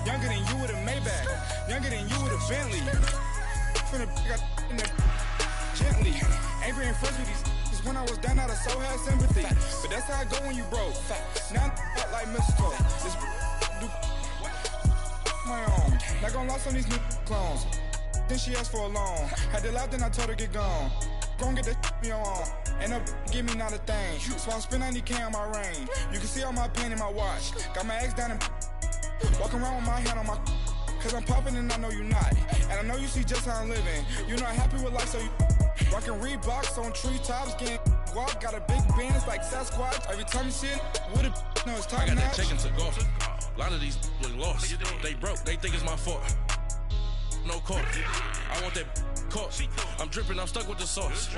Younger than you with a Maybach. Younger than you with a Bentley. Finna got in the gently. Angry and friends with these. Cause when I was down, I so had sympathy. But that's how I go when you broke. Now I'm like mistletoe. This do my own. Not gonna lost on these new clones. Then she asked for a loan. Had to laugh, then I told her get gone. Gon' get that me on. And up, give me not a thing. So I spend 90K on my range. You can see all my pain in my watch. Got my ex down and walking around with my hand on my. Cause I'm popping and I know you not. And I know you see just how I'm living. You're not happy with life, so you rockin' Reeboks on treetops, getting walk. Got a big Benz like Sasquatch. Every time you see it, with a no, it's top I got notch. that check into golf. A lot of these look lost. They broke, they think it's my fault. No court. I want that court. I'm dripping, I'm stuck with the sauce.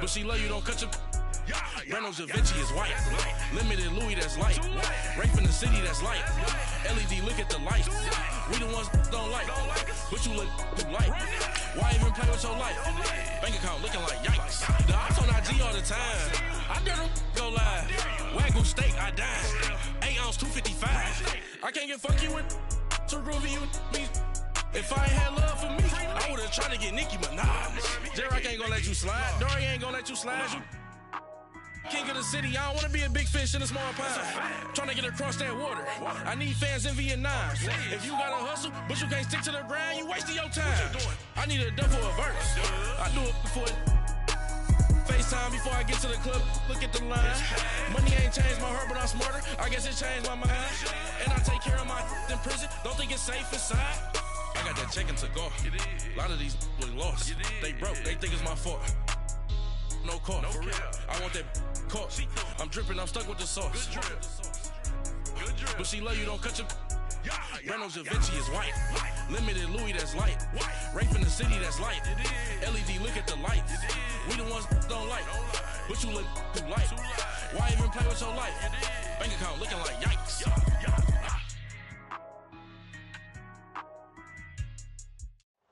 But she love you, don't cut your. Reynolds Da Vinci is white. Limited Louis, that's light. Rape in the city, that's light. LED, look at the light. We the ones don't like. But you look light. Why even play with your life? Bank account looking like yikes. The ops on IG all the time. I dare them go live. Wagyu steak, I dine. 8 ounce, 255. I can't get funky with too groovy you me. If I ain't had love for me, I would've tried to get Nicki Minaj. J-Rock ain't gonna let you slide. Dory ain't gonna let you slide. You king of the city, I don't wanna be a big fish in a small pond. Trying to get across that water. I need fans in Vietnam. If you gotta hustle, but you can't stick to the grind, you wasting your time. I need a dub for a verse. I do it before FaceTime before I get to the club. Look at the line. Money ain't changed my heart, but I'm smarter. I guess it changed my mind. And I take care of my in prison. Don't think it's safe inside. I got that check into golf. A lot of these look lost. They broke, they think it's my fault. No court, for real. I want that court. I'm dripping, I'm stuck with the sauce. But she love you, don't cut your. Reynolds Da Vinci is white. Limited Louis, that's light. Rape in the city, that's light. LED, look at the lights. We the ones don't like. But you look too light. Why even play with your life? Bank account looking like yikes.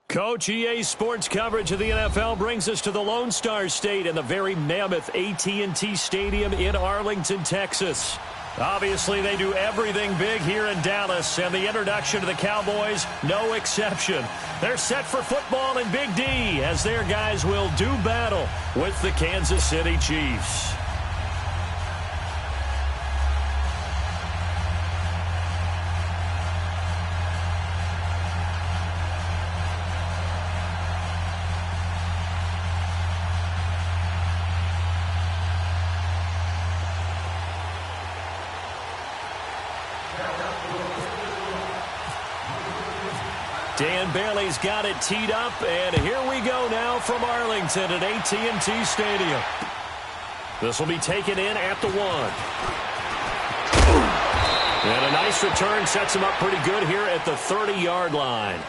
Coach, EA Sports coverage of the NFL brings us to the Lone Star State and the very mammoth AT&T Stadium in Arlington, Texas. Obviously, they do everything big here in Dallas, and the introduction to the Cowboys, no exception. They're set for football in Big D as their guys will do battle with the Kansas City Chiefs. Dan Bailey's got it teed up, and here we go now from Arlington at AT&T Stadium. This will be taken in at the 1. And a nice return sets him up pretty good here at the 30-yard line.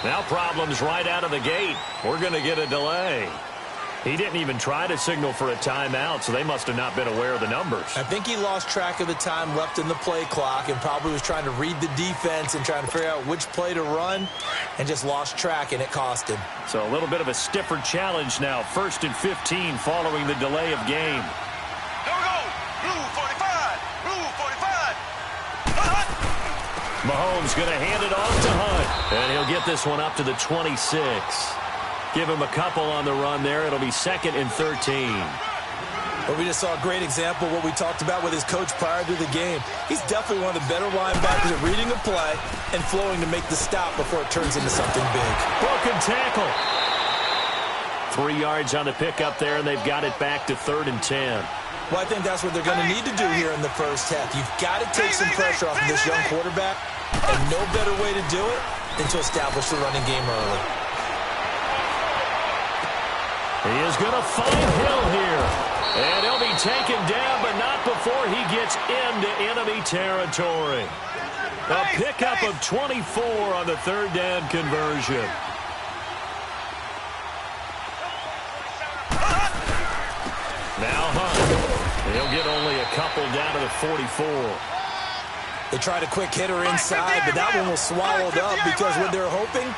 Now problems right out of the gate. We're going to get a delay. He didn't even try to signal for a timeout, so they must have not been aware of the numbers. I think he lost track of the time left in the play clock and probably was trying to read the defense and trying to figure out which play to run and just lost track, and it cost him. So a little bit of a stiffer challenge now. 1st and 15 following the delay of game. Here we go. Blue 45. Blue 45. Mahomes going to hand it off to Hunt. And he'll get this one up to the 26. Give him a couple on the run there. It'll be 2nd and 13. Well, we just saw a great example of what we talked about with his coach prior to the game. He's definitely one of the better linebackers at reading a play and flowing to make the stop before it turns into something big. Broken tackle. 3 yards on the pickup there, and they've got it back to 3rd and 10. Well, I think that's what they're going to need to do here in the first half. You've got to take some pressure off of this young quarterback, and no better way to do it than to establish the running game early. He is going to find Hill here. And he'll be taken down, but not before he gets into enemy territory. A pickup of 24 on the third down conversion. Now Hunt. He'll get only a couple down to the 44. They tried a quick hitter inside, but that one was swallowed up because when they're hoping,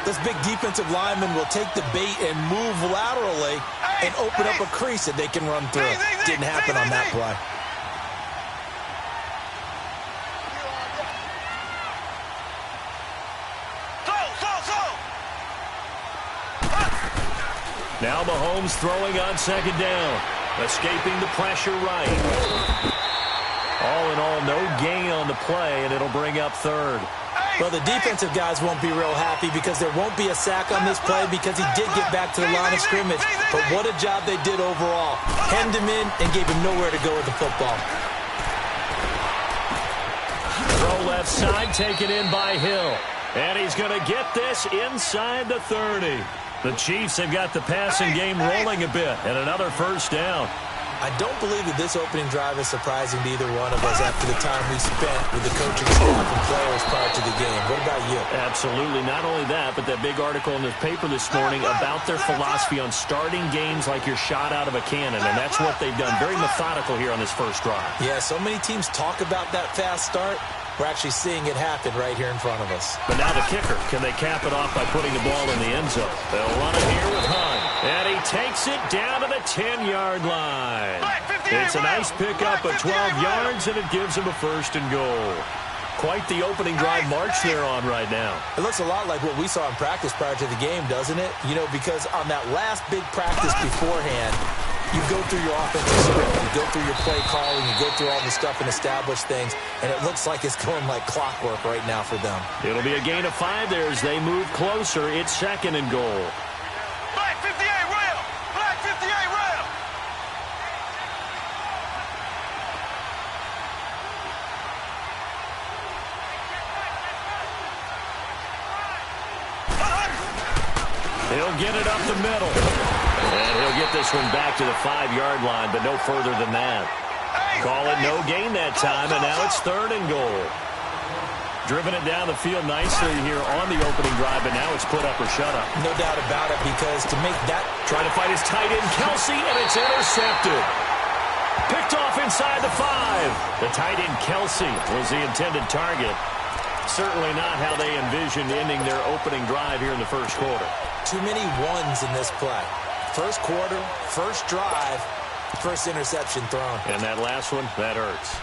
this big defensive lineman will take the bait and move laterally and open up a crease that they can run through. Didn't happen on that play. Now Mahomes throwing on second down. Escaping the pressure right. All in all, no gain on the play, and it'll bring up third. Well, the defensive guys won't be real happy because there won't be a sack on this play because he did get back to the line of scrimmage. But what a job they did overall. Hemmed him in and gave him nowhere to go with the football. Throw left side, taken in by Hill. And he's going to get this inside the 30. The Chiefs have got the passing game rolling a bit, and another first down. I don't believe that this opening drive is surprising to either one of us after the time we spent with the coaching staff and players prior to the game. What about you? Absolutely. Not only that, but that big article in the paper this morning about their philosophy on starting games like you're shot out of a cannon, and that's what they've done. Very methodical here on this first drive. Yeah, so many teams talk about that fast start. We're actually seeing it happen right here in front of us. But now the kicker. Can they cap it off by putting the ball in the end zone? They'll run it here with Hunt. And he takes it down to the 10-yard line. It's a nice pickup of 12 yards, and it gives him a first and goal. Quite the opening drive march they're on right now. It looks a lot like what we saw in practice prior to the game, doesn't it? You know, because on that last big practice beforehand, you go through your offensive script, you go through your play calling, you go through all the stuff and establish things, and it looks like it's going like clockwork right now for them. It'll be a gain of 5 there as they move closer. It's second and goal. Black 58 rail! Black 58 rail! He'll get it up the middle. And he'll get this one back to the 5-yard line, but no further than that. Call it no gain that time, and now it's third and goal. Driven it down the field nicely here on the opening drive, but now it's put up or shut up. No doubt about it, because to make that... Trying to fight his tight end, Kelsey, and it's intercepted. Picked off inside the 5. The tight end, Kelsey, was the intended target. Certainly not how they envisioned ending their opening drive here in the first quarter. Too many ones in this play. First quarter, first drive, first interception thrown. And that last one, that hurts.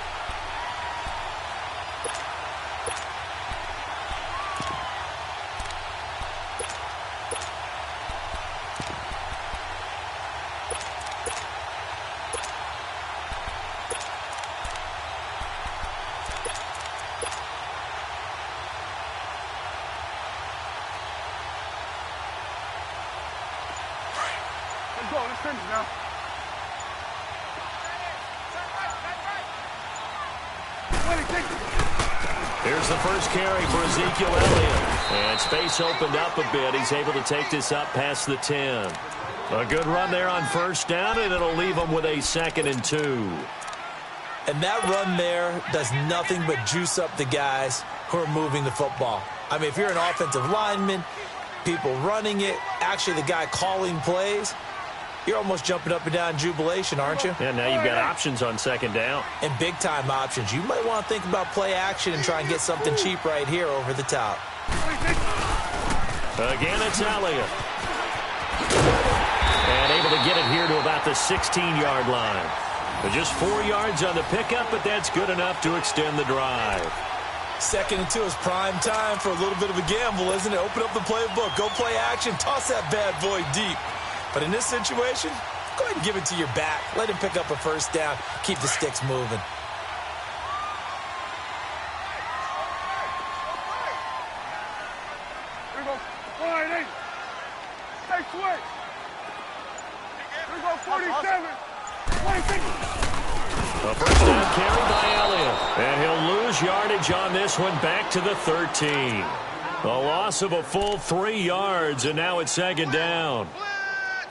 Here's the first carry for Ezekiel Elliott. And space opened up a bit. He's able to take this up past the 10. A good run there on first down, and it'll leave him with a 2nd and 2. And that run there does nothing but juice up the guys who are moving the football. I mean, if you're an offensive lineman, people running it, actually the guy calling plays, you're almost jumping up and down in jubilation, aren't you? Yeah, now you've got options on second down. And big-time options. You might want to think about play action and try and get something cheap right here over the top. Again, it's Elliott. And able to get it here to about the 16-yard line. But just 4 yards on the pickup, but that's good enough to extend the drive. 2nd and 2 is prime time for a little bit of a gamble, isn't it? Open up the playbook, go play action, toss that bad boy deep. But in this situation, go ahead and give it to your back. Let him pick up a first down. Keep the sticks moving. Here we go. 48. Stay quick. Here we go. 47. 26. A first down carry by Elliott. And he'll lose yardage on this one, back to the 13. A loss of a full 3 yards, and now it's second down.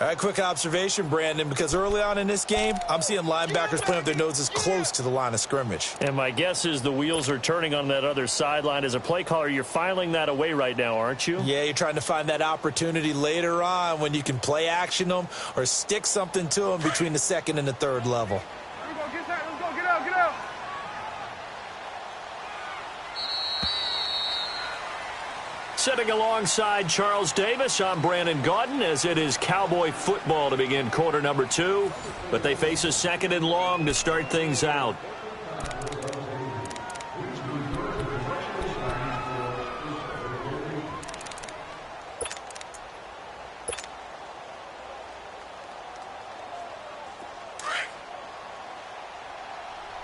All right, quick observation, Brandon, because early on in this game, I'm seeing linebackers playing with their noses close to the line of scrimmage. And my guess is the wheels are turning on that other sideline. As a play caller, you're filing that away right now, aren't you? Yeah, you're trying to find that opportunity later on when you can play action them or stick something to them between the second and the third level. Let's go, get out. Sitting alongside Charles Davis, I'm Brandon Gaudin, as it is Cowboy football to begin quarter number 2. But they face a second and long to start things out.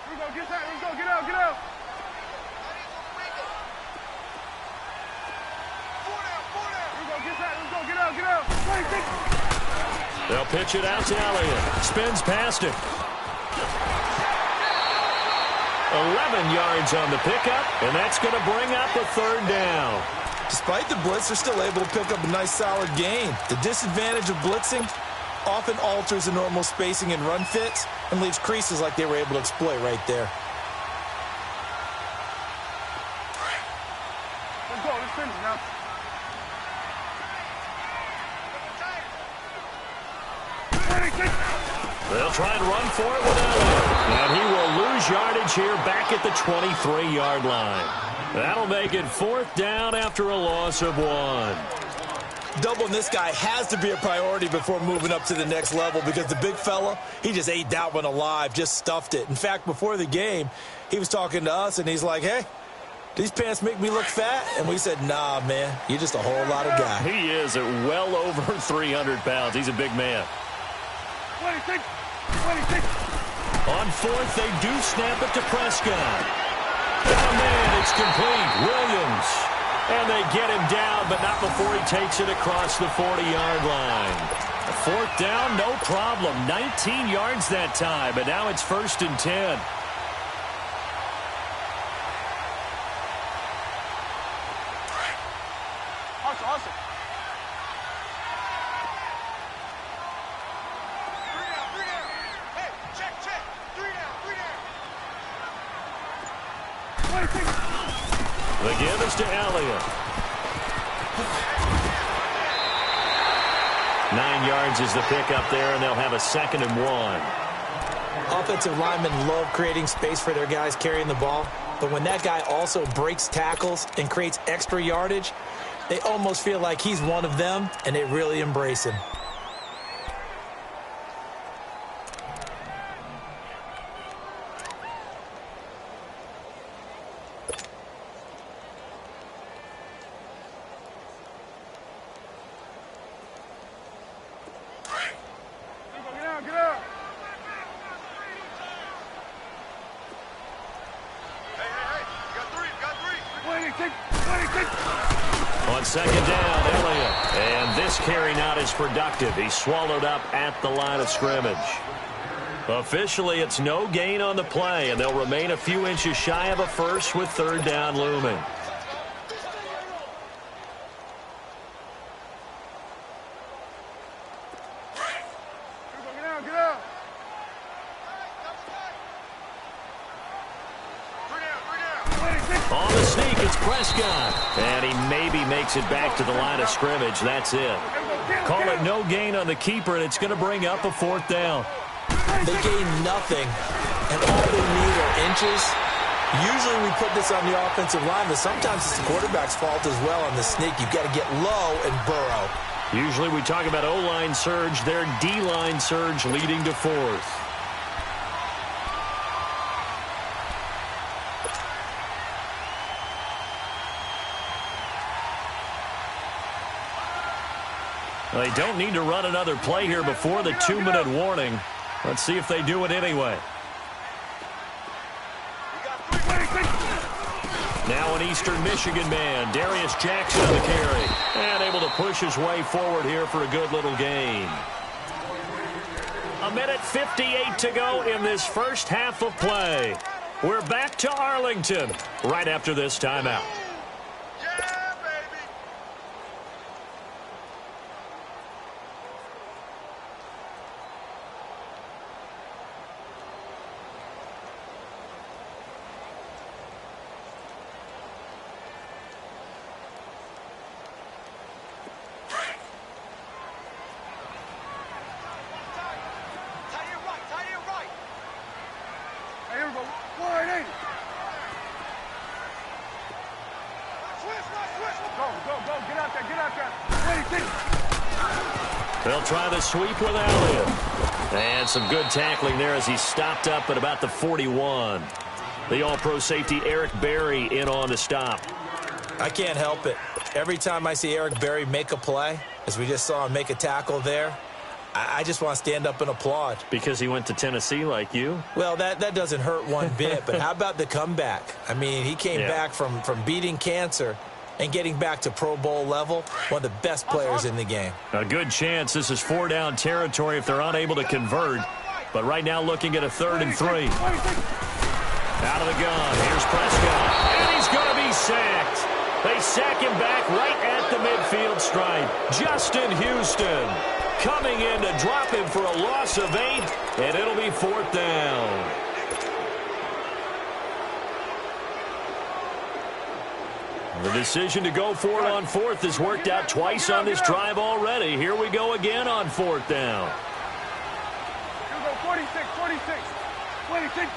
Let's go, get out. They'll pitch it out to Elliott. Spins past it. 11 yards on the pickup, and that's going to bring up a third down. Despite the blitz, they're still able to pick up a nice, solid gain. The disadvantage of blitzing often alters the normal spacing and run fits and leaves creases like they were able to exploit right there. Let's go, let's finish now. They'll try and run for it with Elliott. And he will lose yardage here back at the 23-yard line. That'll make it fourth down after a loss of 1. Doubling this guy has to be a priority before moving up to the next level because the big fella, he just ate that one alive, just stuffed it. In fact, before the game, he was talking to us, and he's like, hey, these pants make me look fat? And we said, nah, man, you're just a whole lot of guy. He is at well over 300 pounds. He's a big man. 26. On fourth, they do snap it to Prescott. Oh, man, it's complete. Williams. And they get him down, but not before he takes it across the 40-yard line. A fourth down, no problem. 19 yards that time, but now it's 1st and 10. Awesome. The give is to Elliott. 9 yards is the pickup there, and they'll have a 2nd and 1. Offensive linemen love creating space for their guys carrying the ball, but when that guy also breaks tackles and creates extra yardage, they almost feel like he's one of them, and they really embrace him. Get out. Hey, you got three. 26. On 2nd down, Elliott. And this carry not as productive. He's swallowed up at the line of scrimmage. Officially, it's no gain on the play, and they'll remain a few inches shy of a first with 3rd down looming. Get out. On the sneak, it's Prescott. And he maybe makes it back to the line of scrimmage. That's it. Call it no gain on the keeper, and it's going to bring up a 4th down. They gain nothing, and all they need are inches. Usually we put this on the offensive line, but sometimes it's the quarterback's fault as well on the sneak. You've got to get low and burrow. Usually we talk about O-line surge, their D-line surge leading to 4th. They don't need to run another play here before the 2-minute warning. Let's see if they do it anyway. Now an Eastern Michigan man, Darius Jackson on the carry. And able to push his way forward here for a good little gain. 1:58 to go in this first half of play. We're back to Arlington right after this timeout. They'll try the sweep with Elliott. And some good tackling there as he stopped up at about the 41. The All-Pro safety Eric Berry in on the stop. I can't help it. Every time I see Eric Berry make a play, as we just saw him make a tackle there, I just want to stand up and applaud. Because he went to Tennessee like you? Well, that doesn't hurt one bit, but how about the comeback? I mean, he came back from beating cancer and getting back to Pro Bowl level, one of the best players in the game. A good chance this is 4-down territory if they're unable to convert. But right now looking at a 3rd and 3. Out of the gun, here's Prescott. And he's going to be sacked. They sack him back right at the midfield stripe. Justin Houston coming in to drop him for a loss of 8, and it'll be 4th down. The decision to go for it on 4th has worked out twice on this drive already. Here we go again on 4th down. Here we go, 46, 46, 26.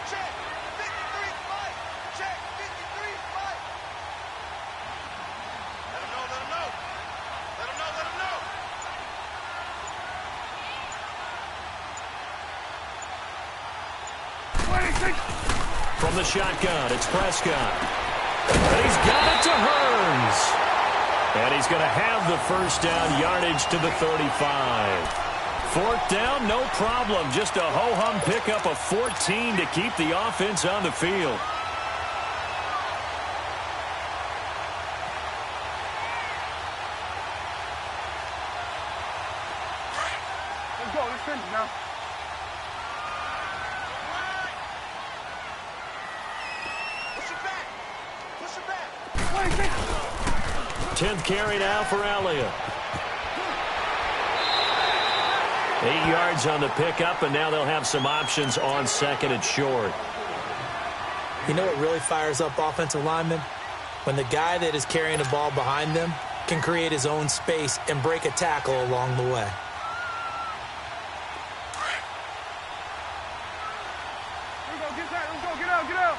Check, 53 fight. Check, 53 fight. Let him know, let him know. Let him know, let him know. From the shotgun, it's Prescott. And he's got it to Hearns. And he's going to have the first down, yardage to the 35. 4th down, no problem. Just a ho-hum pickup of 14 to keep the offense on the field. Let's go, let's finish now. Push it back. Push it back. 10th carry now for Elliott. 8 yards on the pickup, and now they'll have some options on 2nd and short. You know what really fires up offensive linemen? When the guy that is carrying the ball behind them can create his own space and break a tackle along the way. Let's go, get that, let's go, get out, get out.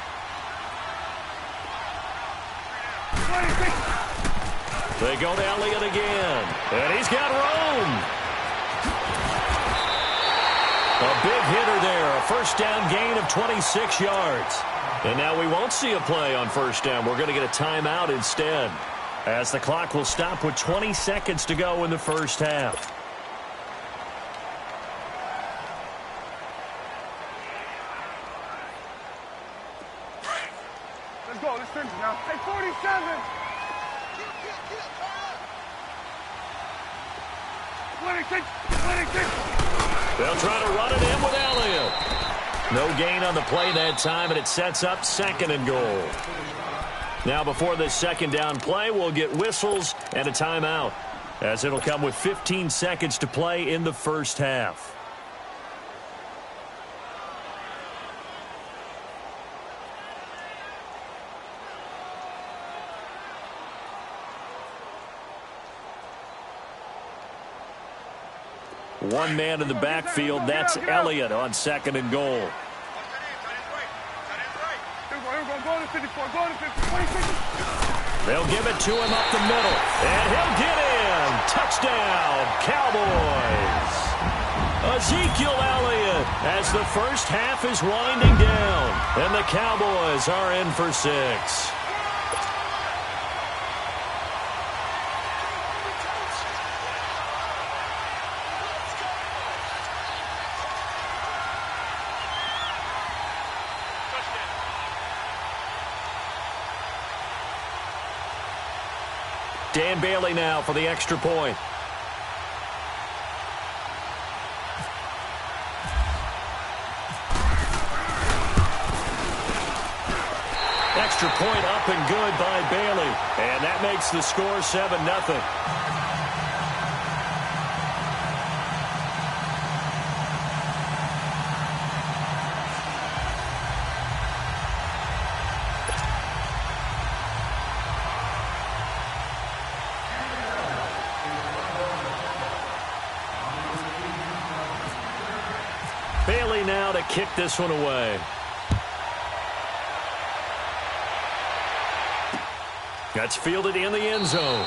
26. They go to Elliott again, and he's got room. A big hitter there, a first down gain of 26 yards. And now we won't see a play on first down. We're going to get a timeout instead, as the clock will stop with 20 seconds to go in the first half. Let's go, let's finish now. Hey, 47. 26, 26. They'll try to run it in with Elliott. No gain on the play that time, and it sets up 2nd and goal. Now before this 2nd down play, we'll get whistles and a timeout, as it'll come with 15 seconds to play in the first half. One man in the backfield, that's Elliott on 2nd and goal. Here we go, go to 54, go to 50, 26. They'll give it to him up the middle, and he'll get in. Touchdown, Cowboys. Ezekiel Elliott as the first half is winding down, and the Cowboys are in for 6. Dan Bailey now for the extra point. Extra point up and good by Bailey. And that makes the score 7-0. Bailey now to kick this one away. That's fielded in the end zone.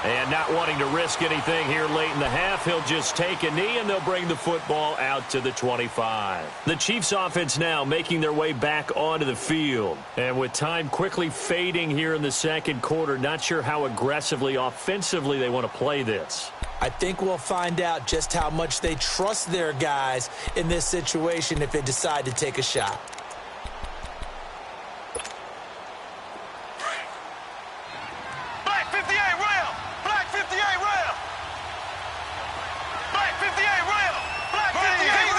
And not wanting to risk anything here late in the half, he'll just take a knee and they'll bring the football out to the 25. The Chiefs offense now making their way back onto the field. And with time quickly fading here in the second quarter, not sure how aggressively, offensively they want to play this. I think we'll find out just how much they trust their guys in this situation if they decide to take a shot. Black 58 rail. Black 58 rail. Black 58 rail. Black 58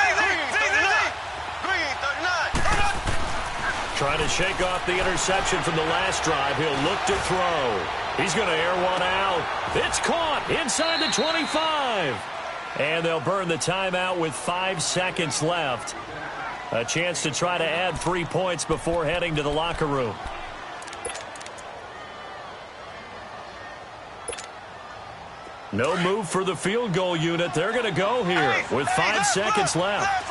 Green 39. Trying to shake off the interception from the last drive. He'll look to throw. He's going to air one out. It's caught inside the 25. And they'll burn the timeout with 5 seconds left. A chance to try to add 3 points before heading to the locker room. No move for the field goal unit. They're going to go here with 5 seconds left.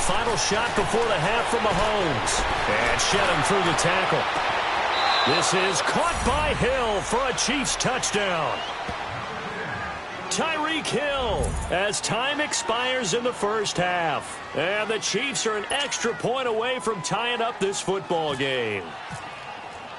Final shot before the half from Mahomes. And shed him through the tackle. This is caught by Hill for a Chiefs touchdown. Tyreek Hill as time expires in the first half. And the Chiefs are an extra point away from tying up this football game.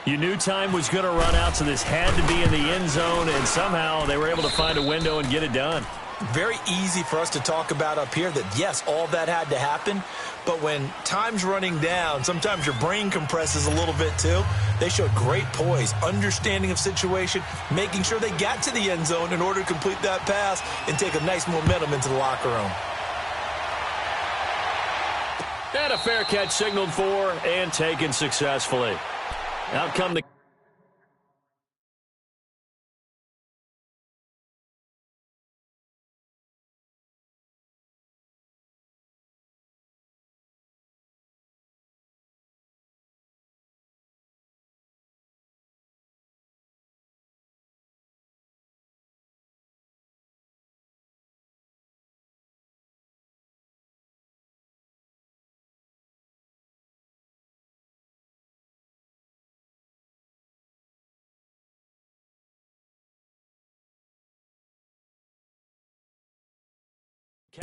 You knew time was going to run out, so this had to be in the end zone, and somehow they were able to find a window and get it done. Very easy for us to talk about up here that, yes, all that had to happen. But when time's running down, sometimes your brain compresses a little bit too. They showed great poise, understanding of situation, making sure they got to the end zone in order to complete that pass and take a nice momentum into the locker room. And a fair catch signaled for and taken successfully. Out come the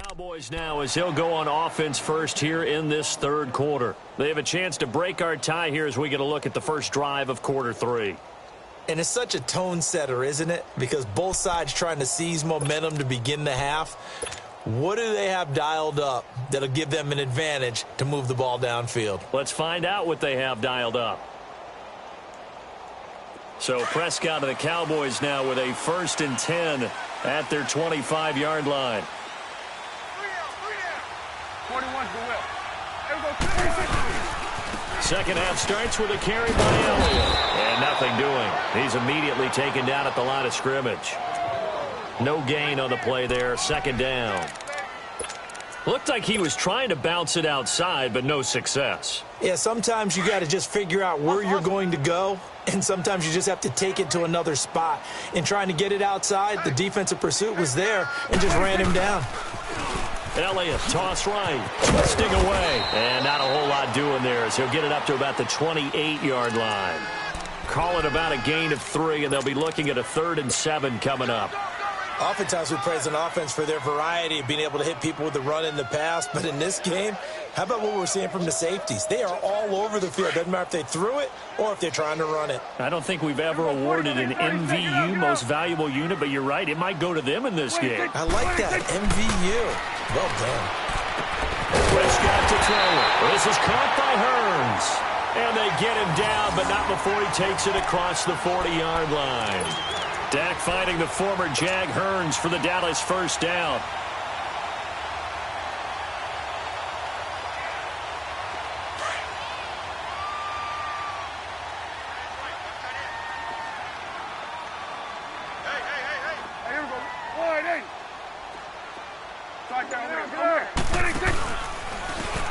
Cowboys now as he'll go on offense first here in this third quarter. They have a chance to break our tie here as we get a look at the first drive of quarter 3. And it's such a tone setter, isn't it? Because both sides trying to seize momentum to begin the half. What do they have dialed up that'll give them an advantage to move the ball downfield? Let's find out what they have dialed up. So Prescott of the Cowboys now with a 1st and 10 at their 25-yard line. 21 to the left. Second half starts with a carry by Elliott. And nothing doing. He's immediately taken down at the line of scrimmage. No gain on the play there. Second down. Looked like he was trying to bounce it outside, but no success. Yeah, sometimes you got to just figure out where you're going to go, and sometimes you just have to take it to another spot. In trying to get it outside, the defensive pursuit was there and just ran him down. Elliott, toss right, sting away, and not a whole lot doing there as he'll get it up to about the 28-yard line. Call it about a gain of 3, and they'll be looking at a 3rd and 7 coming up. Oftentimes we praise an offense for their variety of being able to hit people with the run in the pass, but in this game, how about what we're seeing from the safeties? They are all over the field. Doesn't matter if they threw it or if they're trying to run it. I don't think we've ever awarded an MVU, most valuable unit, but you're right, it might go to them in this game. I like that, MVU. Well done. Prescott to throw it. This is caught by Hearns. And they get him down, but not before he takes it across the 40-yard line. Dak finding the former Jag Hearns for the Dallas first down.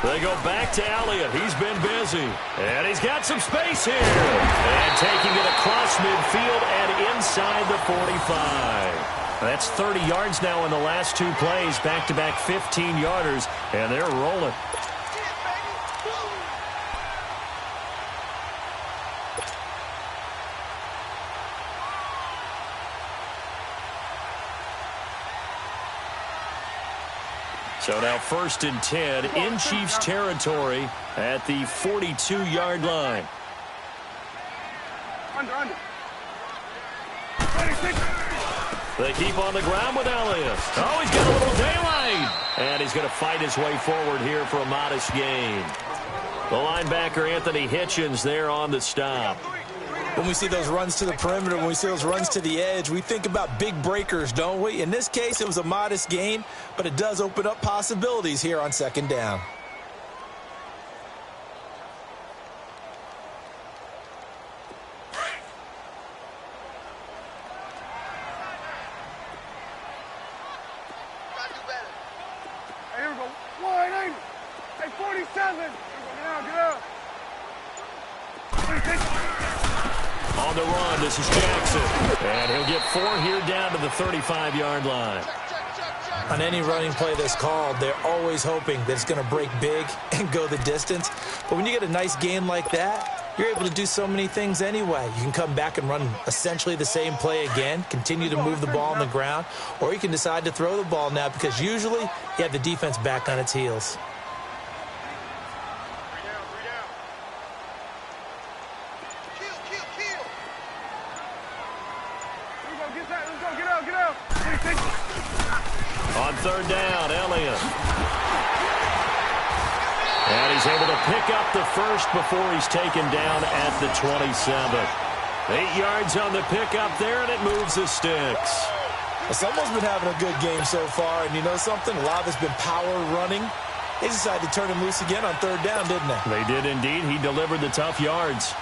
They go back to Elliott. He's been busy. And he's got some space here. And taking it across midfield and inside the 45. That's 30 yards now in the last two plays. Back-to-back 15-yarders. And they're rolling. So now 1st and 10 in Chiefs territory at the 42-yard line. Under. They keep on the ground with Elliott. Oh, he's got a little daylight. And he's going to fight his way forward here for a modest gain. The linebacker, Anthony Hitchens, there on the stop. When we see those runs to the perimeter, when we see those runs to the edge, we think about big breakers, don't we? In this case, it was a modest gain, but it does open up possibilities here on 2nd down. Here we go. 180. Hey, 47. Get out. On the run, this is Jackson. And he'll get 4 here down to the 35-yard line. On any running play that's called, they're always hoping that it's going to break big and go the distance. But when you get a nice gain like that, you're able to do so many things anyway. You can come back and run essentially the same play again, continue to move the ball on the ground, or you can decide to throw the ball now because usually you have the defense back on its heels. On 3rd down, Elliott. And he's able to pick up the first before he's taken down at the 27. 8 yards on the pickup there, and it moves the sticks. Well, someone's been having a good game so far, and you know something? A lot has been power running. They decided to turn him loose again on 3rd down, didn't they? They did indeed. He delivered the tough yards.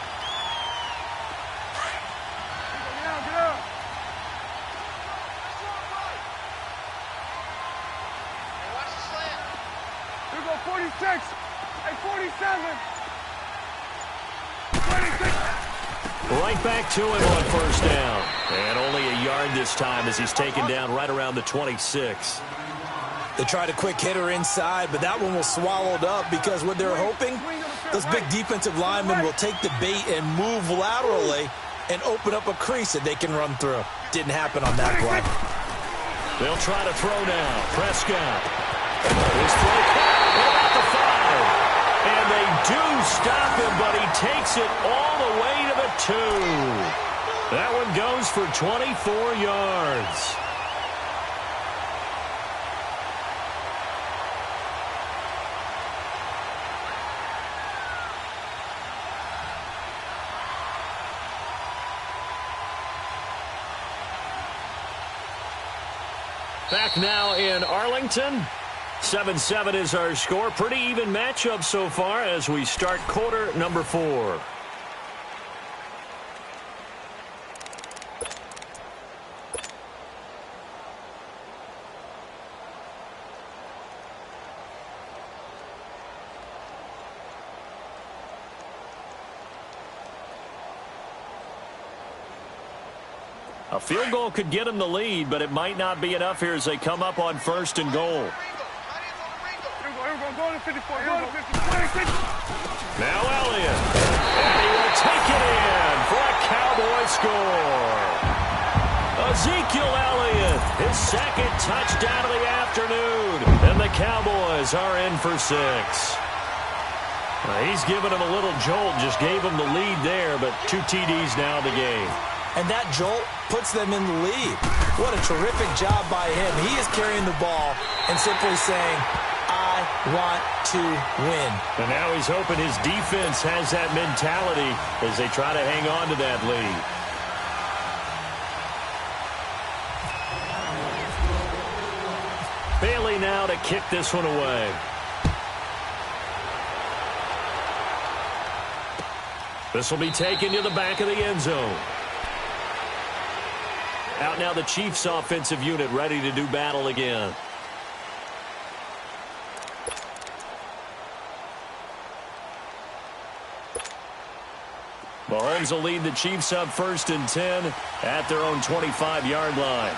Right back to him on 1st down. And only a yard this time as he's taken down right around the 26. They tried a quick hitter inside, but that one was swallowed up because what they're hoping, those big defensive linemen will take the bait and move laterally and open up a crease that they can run through. Didn't happen on that play. They'll try to throw now. Prescott. His throw about the 5. And they do stop him, but he takes it all the way to the 2. That one goes for 24 yards. Back now in Arlington. 7-7 is our score. Pretty even matchup so far as we start quarter number 4. A field goal could get them the lead, but it might not be enough here as they come up on 1st and goal. Now Elliott. And he will take it in for a Cowboy score. Ezekiel Elliott, his 2nd touchdown of the afternoon. And the Cowboys are in for 6. He's given him a little jolt, just gave him the lead there, but 2 TDs now in the game. And that jolt puts them in the lead. What a terrific job by him. He is carrying the ball and simply saying, I want to win. And now he's hoping his defense has that mentality as they try to hang on to that lead. Bailey now to kick this one away. This will be taken to the back of the end zone. Out now the Chiefs offensive unit ready to do battle again. Mahomes will lead the Chiefs up 1st and 10 at their own 25-yard line.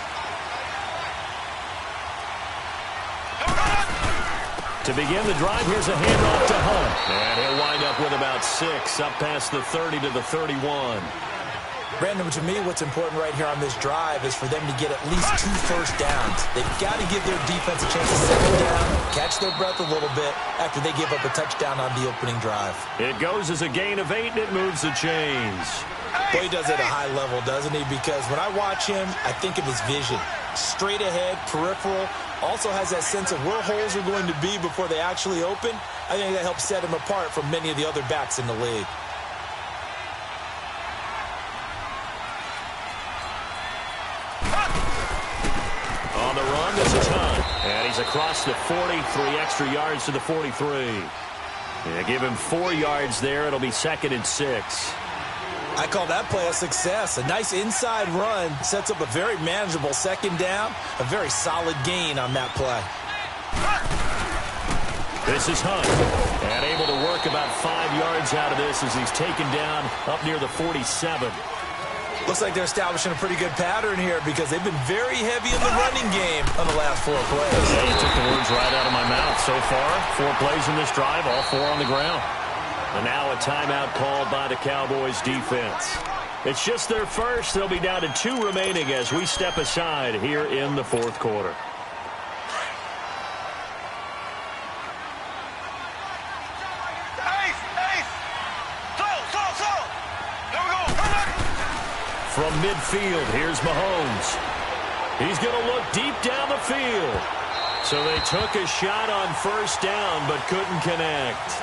To begin the drive, here's a handoff to Hunt. And he'll wind up with about 6, up past the 30 to the 31. Brandon, to me, what's important right here on this drive is for them to get at least 2 first downs. They've got to give their defense a chance to settle down, catch their breath a little bit after they give up a touchdown on the opening drive. It goes as a gain of 8, and it moves the chains. Boy, he does it at a high level, doesn't he? Because when I watch him, I think of his vision. Straight ahead, peripheral, also has that sense of where holes are going to be before they actually open. I think that helps set him apart from many of the other backs in the league. On the run, this is Hunt. And he's across the 40, 3 extra yards to the 43. Yeah, give him 4 yards there. It'll be 2nd and 6. I call that play a success. A nice inside run sets up a very manageable 2nd down. A very solid gain on that play. This is Hunt. And able to work about 5 yards out of this as he's taken down up near the 47. Looks like they're establishing a pretty good pattern here because they've been very heavy in the running game on the last 4 plays. Yeah, you took the words right out of my mouth. So far, 4 plays in this drive, all 4 on the ground. And now a timeout called by the Cowboys defense. It's just their first. They'll be down to 2 remaining as we step aside here in the 4th quarter. From midfield, here's Mahomes. He's going to look deep down the field. So they took a shot on 1st down but couldn't connect.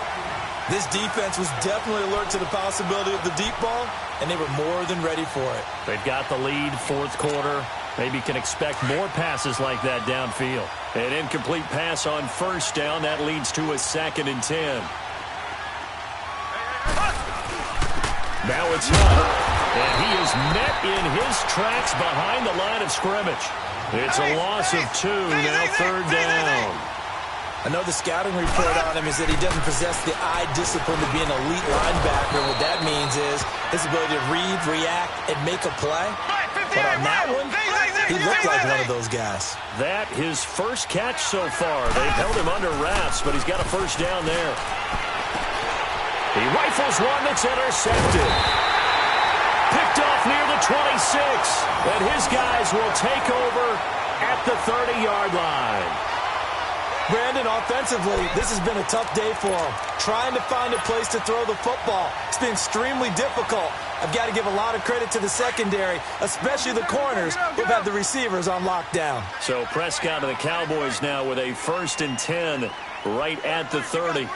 This defense was definitely alert to the possibility of the deep ball, and they were more than ready for it. They've got the lead, 4th quarter. Maybe can expect more passes like that downfield. An incomplete pass on 1st down. That leads to a 2nd and 10. Now it's Hunt. And he is met in his tracks behind the line of scrimmage. It's a loss of 2, now 3rd down. I know the scouting report on him is that he doesn't possess the eye discipline to be an elite linebacker. What that means is his ability to read, react, and make a play. But on that one, he looked like one of those guys. That his first catch so far. They've held him under wraps, but he's got a 1st down there. He rifles one that's intercepted. Picked off near the 26. And his guys will take over at the 30-yard line. Brandon, offensively, this has been a tough day for him. Trying to find a place to throw the football. It's been extremely difficult. I've got to give a lot of credit to the secondary, especially the corners who've had the receivers on lockdown. So Prescott and the Cowboys now with a 1st and 10 right at the 30.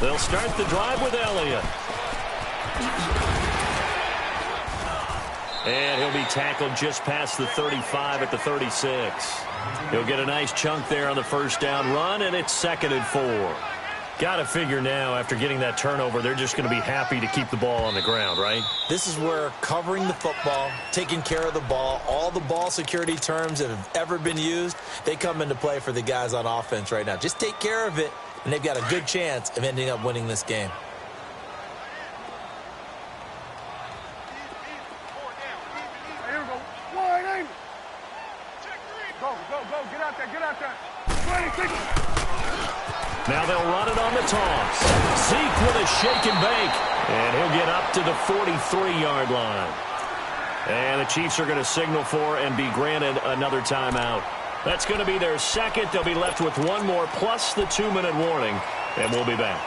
They'll start the drive with Elliott. And he'll be tackled just past the 35 at the 36. He'll get a nice chunk there on the 1st down run, and it's 2nd and 4. Got to figure now, after getting that turnover, they're just going to be happy to keep the ball on the ground, right? This is where covering the football, taking care of the ball, all the ball security terms that have ever been used, they come into play for the guys on offense right now. Just take care of it, and they've got a good chance of ending up winning this game. Now they'll run it on the toss. Zeke with a shake and bake. And he'll get up to the 43-yard line. And the Chiefs are going to signal for and be granted another timeout. That's going to be their 2nd. They'll be left with 1 more plus the 2-minute warning. And we'll be back.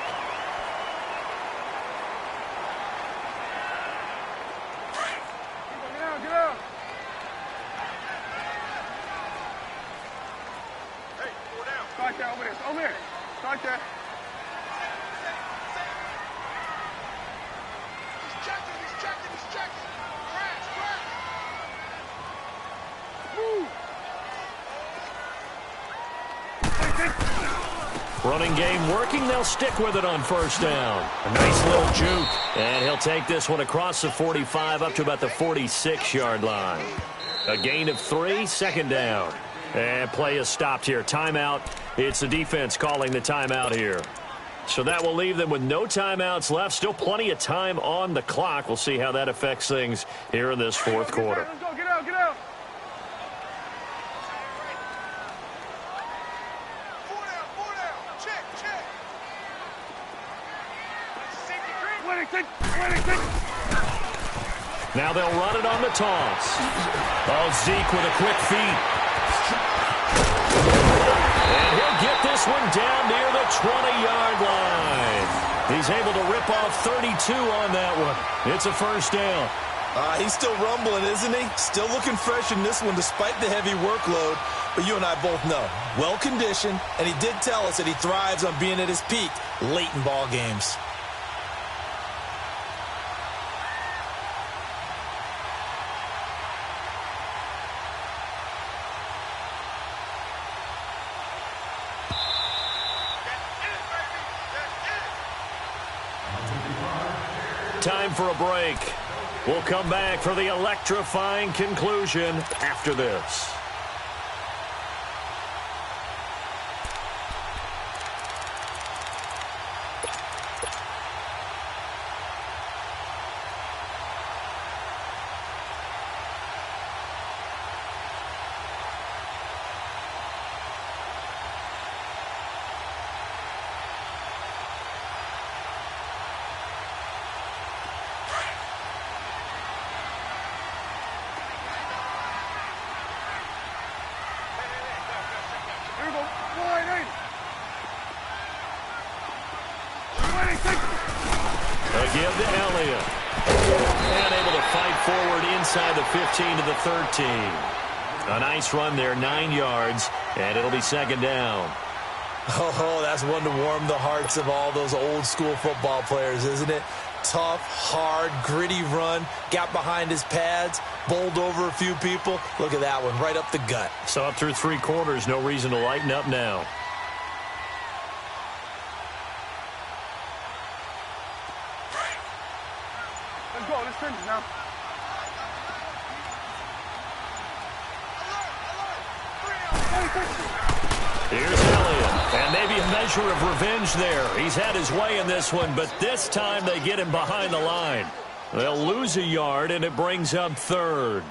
Running game working. They'll stick with it on 1st down. A nice little juke. And he'll take this one across the 45 up to about the 46-yard line. A gain of 3, 2nd down. And play is stopped here. Timeout. It's the defense calling the timeout here. So that will leave them with no timeouts left. Still plenty of time on the clock. We'll see how that affects things here in this fourth quarter. Let's go. Get out. Get out. Four down. Check. Now they'll run it on the toss. Oh, Zeke with a quick feed. And he'll get this one down near the 20-yard line. He's able to rip off 32 on that one. It's a first down. He's still rumbling, isn't he? Still looking fresh in this one despite the heavy workload. But you and I both know, well-conditioned, and he did tell us that he thrives on being at his peak late in ball games. Time for a break. We'll come back for the electrifying conclusion after this. Give to Elliott. And able to fight forward inside the 15 to the 13. A nice run there, 9 yards, and it'll be second down. Oh, that's one to warm the hearts of all those old school football players, isn't it? Tough, hard, gritty run. Got behind his pads, bowled over a few people. Look at that one, right up the gut. So up through 3 quarters, no reason to lighten up now. Let's finish now. Here's Elliott, and maybe a measure of revenge there. He's had his way in this one, but this time they get him behind the line. They'll lose a yard, and it brings up third.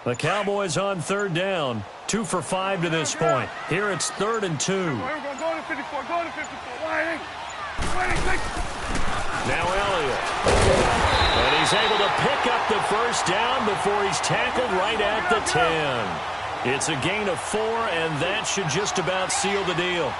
The Cowboys on third down, 2 for 5 to this point. Here it's 3rd and 2. Go to 54. Go to 54. Now Elliott. And he's able to pick up the first down before he's tackled right at the 10. It's a gain of 4, and that should just about seal the deal.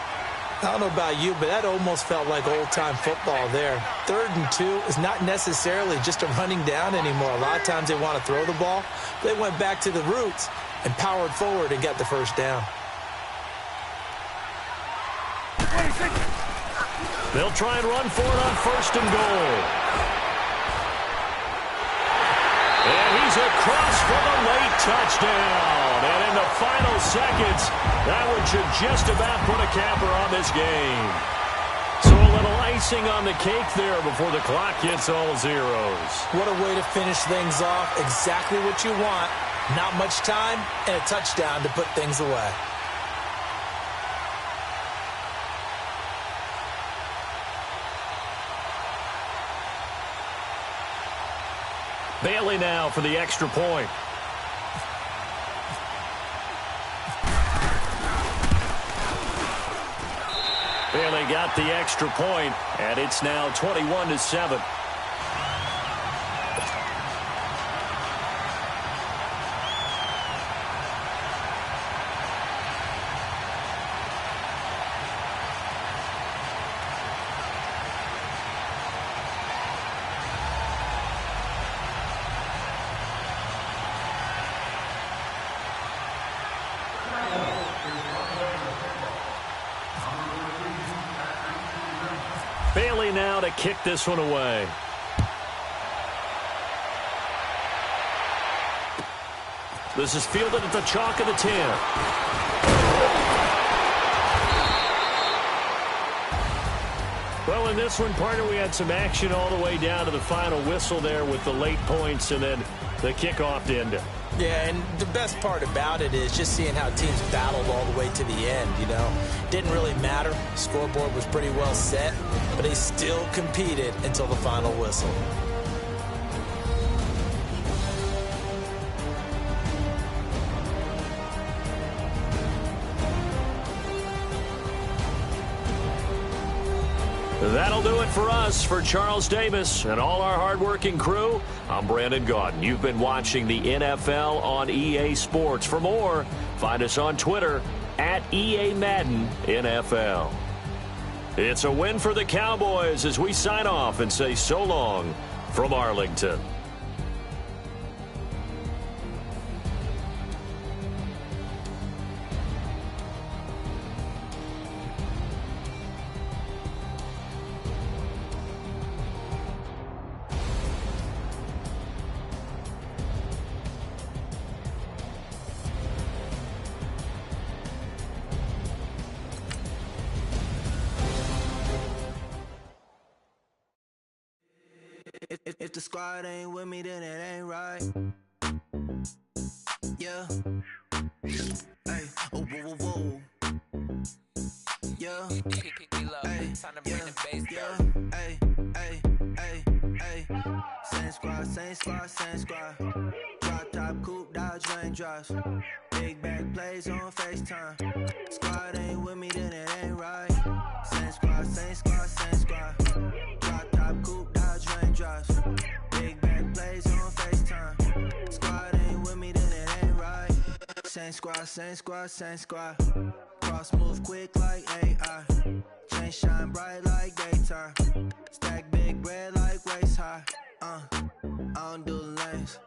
I don't know about you, but that almost felt like old-time football there. 3rd and 2 is not necessarily just a running down anymore. A lot of times they want to throw the ball. They went back to the roots and powered forward and got the first down. They'll try and run for it on 1st and goal. And he's across for the late touchdown. And in the final seconds, that one should just about put a capper on this game. So a little icing on the cake there before the clock hits all zeros. What a way to finish things off. Exactly what you want. Not much time and a touchdown to put things away. Bailey now for the extra point. Bailey got the extra point, and it's now 21-7. Bailey now to kick this one away. This is fielded at the chalk of the 10. Well, in this one, partner, we had some action all the way down to the final whistle there with the late points and then the kickoff to end it. Yeah, and the best part about it is just seeing how teams battled all the way to the end, you know. Didn't really matter. Scoreboard was pretty well set, but they still competed until the final whistle. That'll do it for us. For Charles Davis and all our hardworking crew, I'm Brandon Gaudin. You've been watching the NFL on EA Sports. For more, find us on Twitter at EA Madden NFL. It's a win for the Cowboys as we sign off and say so long from Arlington. If the squad ain't with me, then it ain't right. Yeah. Hey. Oh, whoa, whoa, whoa. Yeah. Hey. Yeah. Hey. Hey. Hey. Hey. Same squad, same squad, same squad. Drop top, coupe, dodge, raindrops. Big back plays on FaceTime. Squad ain't with me, then it ain't right. Same squad, same squad, same squad. Drop top, coupe, dodge, raindrops. Big back plays on FaceTime. Squad ain't with me, then it ain't right. Same squad, same squad, same squad. Cross move quick like AI. Chain shine bright like daytime. Stack big bread like waist high. I don't do lanes.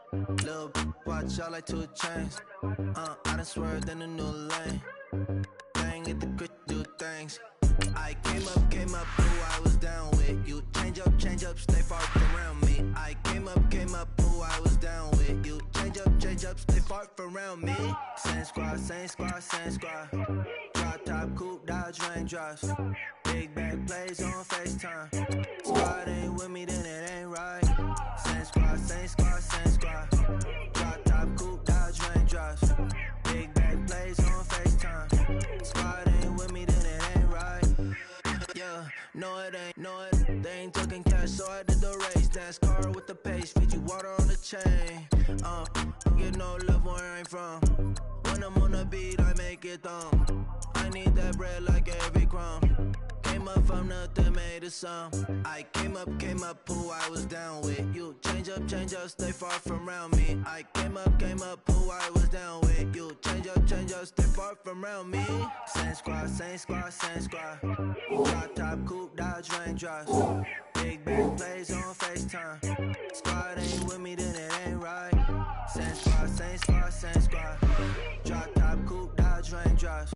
Little watch out like 2 chains. I done swerved in a new lane. Bang at the crit, do things. I came up, who I was down with. You change up, stay far from around me. I came up, who I was down with. You change up, stay far from around me. Same squad, same squad, same squad. Drop top, coupe, dodge, raindrops. Big back plays on FaceTime. Squad ain't with me, then it ain't right. Same squad, same squad, same squad. Drop top, coupe, dodge, raindrops. Big back plays on FaceTime. Squad ain't with me, then it ain't right. Yeah, no it ain't, they ain't talking cash, so I did the race. Dance car with the pace, feed you water on the chain. Get no love where I'm from. When I'm on the beat, I make it thumb. I need that bread like every crumb. Came up from nothing, made a sum. I came up, who I was down with. You change up, stay far from around me. I came up, who I was down with. You change up, stay far from around me. Same squad, same squad, same squad. Drop top, coupe, dodge, raindrops. Big back plays on FaceTime. Squad ain't with me, then it ain't right. Same squad, same squad, same squad. Drop top, coupe, dodge, raindrops.